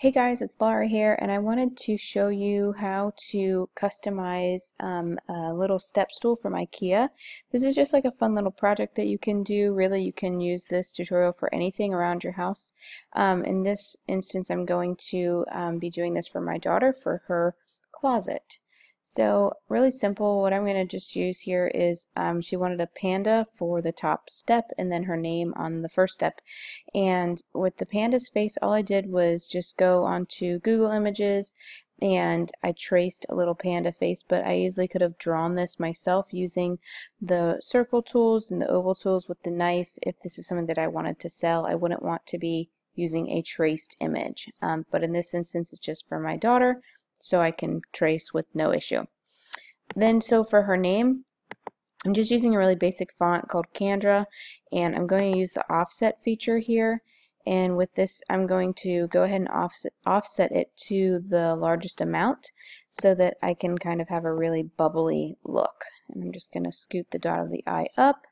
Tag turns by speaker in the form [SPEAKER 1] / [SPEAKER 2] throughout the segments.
[SPEAKER 1] Hey guys, it's Laura here, and I wanted to show you how to customize a little step stool from Ikea. This is just like a fun little project that you can do. Really, you can use this tutorial for anything around your house. In this instance, I'm going to be doing this for my daughter for her closet. So really simple. What I'm going to just use here is she wanted a panda for the top step and then her name on the first step. And with the panda's face, all I did was just go onto Google Images and I traced a little panda face, but I easily could have drawn this myself using the circle tools and the oval tools with the knife. If this is something that I wanted to sell, I wouldn't want to be using a traced image. But in this instance, it's just for my daughter, so I can trace with no issue. Then, so for her name, I'm just using a really basic font called Candra, and I'm going to use the offset feature here. And with this, I'm going to go ahead and offset it to the largest amount so that I can kind of have a really bubbly look. And I'm just going to scoot the dot of the I up.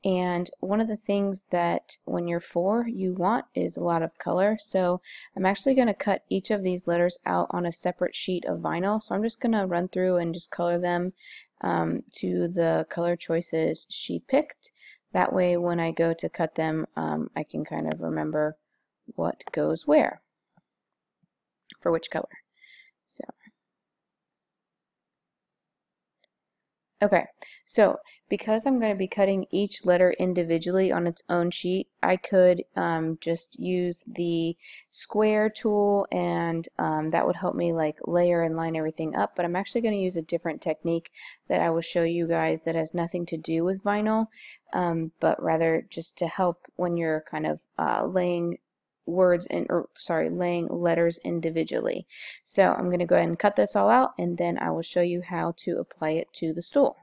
[SPEAKER 1] And one of the things that when you're 4 you want is a lot of color. So I'm actually going to cut each of these letters out on a separate sheet of vinyl. So I'm just going to run through and just color them to the color choices she picked. That way when I go to cut them, I can kind of remember what goes where for which color. So okay, so because I'm going to be cutting each letter individually on its own sheet, I could just use the square tool and that would help me like layer and line everything up, but I'm actually going to use a different technique that I will show you guys that has nothing to do with vinyl, but rather just to help when you're kind of laying letters individually. So I'm going to go ahead and cut this all out, and then I will show you how to apply it to the stool.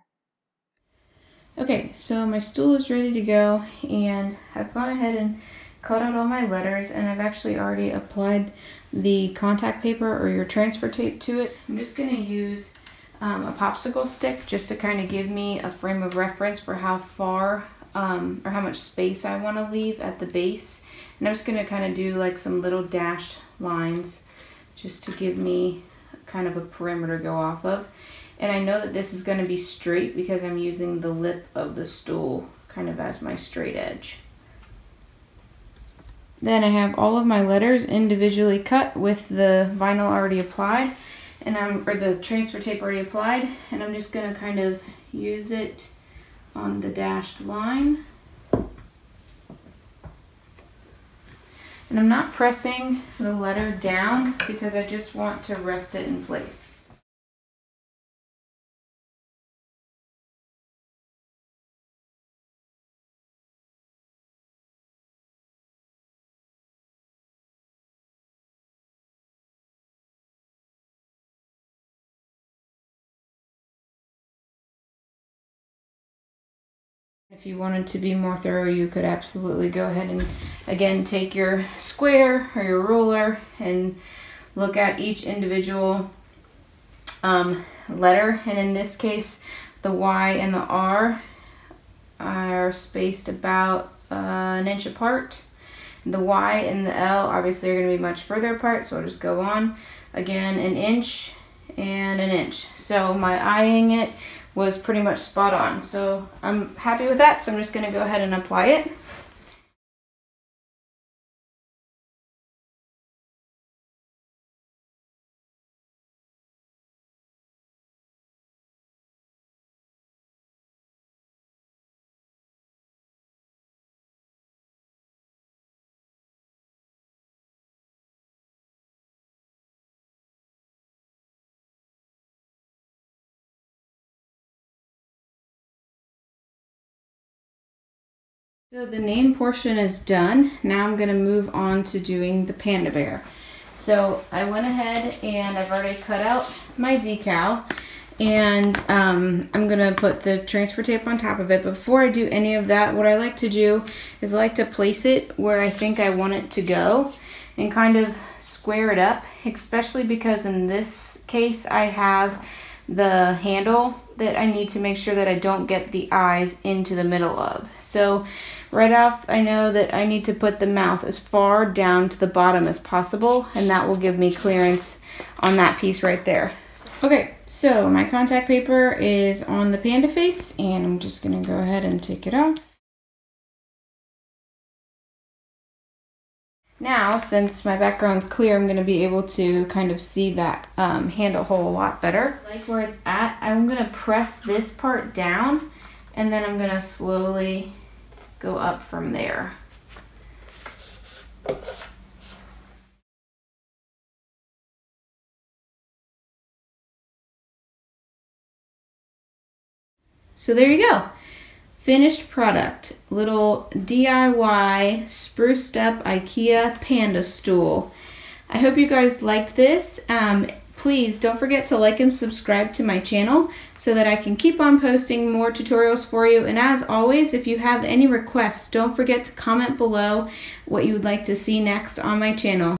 [SPEAKER 1] Okay, so my stool is ready to go, and I've gone ahead and cut out all my letters, and I've actually already applied the contact paper or your transfer tape to it. I'm just going to use a popsicle stick just to kind of give me a frame of reference for how far or how much space I want to leave at the base. And I'm just going to kind of do like some little dashed lines just to give me kind of a perimeter to go off of. And I know that this is going to be straight because I'm using the lip of the stool kind of as my straight edge. Then I have all of my letters individually cut with the vinyl already applied, and or the transfer tape already applied, and I'm just going to kind of use it on the dashed line. And I'm not pressing the letter down because I just want to rest it in place. If you wanted to be more thorough, you could absolutely go ahead and again take your square or your ruler and look at each individual letter. And in this case, the Y and the R are spaced about an inch apart. The Y and the L obviously are going to be much further apart, so I'll just go on again an inch and an inch. So my eyeing it was pretty much spot on. So I'm happy with that, so I'm just going to go ahead and apply it. So the name portion is done. Now I'm going to move on to doing the panda bear. So I went ahead and I've already cut out my decal, and I'm going to put the transfer tape on top of it. But before I do any of that, what I like to do is I like to place it where I think I want it to go and kind of square it up, especially because in this case I have the handle that I need to make sure that I don't get the eyes into the middle of. So
[SPEAKER 2] right off, I know that I need to put the mouth as far down to the bottom as possible, and that will give me clearance on that piece right there. Okay, so my contact paper is on the panda face, and I'm just gonna go ahead and take it off. Now, since my background's clear, I'm gonna be able to kind of see that handle hole a lot better. Like where it's at, I'm gonna press this part down, and then I'm gonna slowly go up from there. So there you go. Finished product. Little DIY spruced up IKEA panda stool. I hope you guys liked this. Please don't forget to like and subscribe to my channel so that I can keep on posting more tutorials for you. And as always, if you have any requests, don't forget to comment below what you would like to see next on my channel.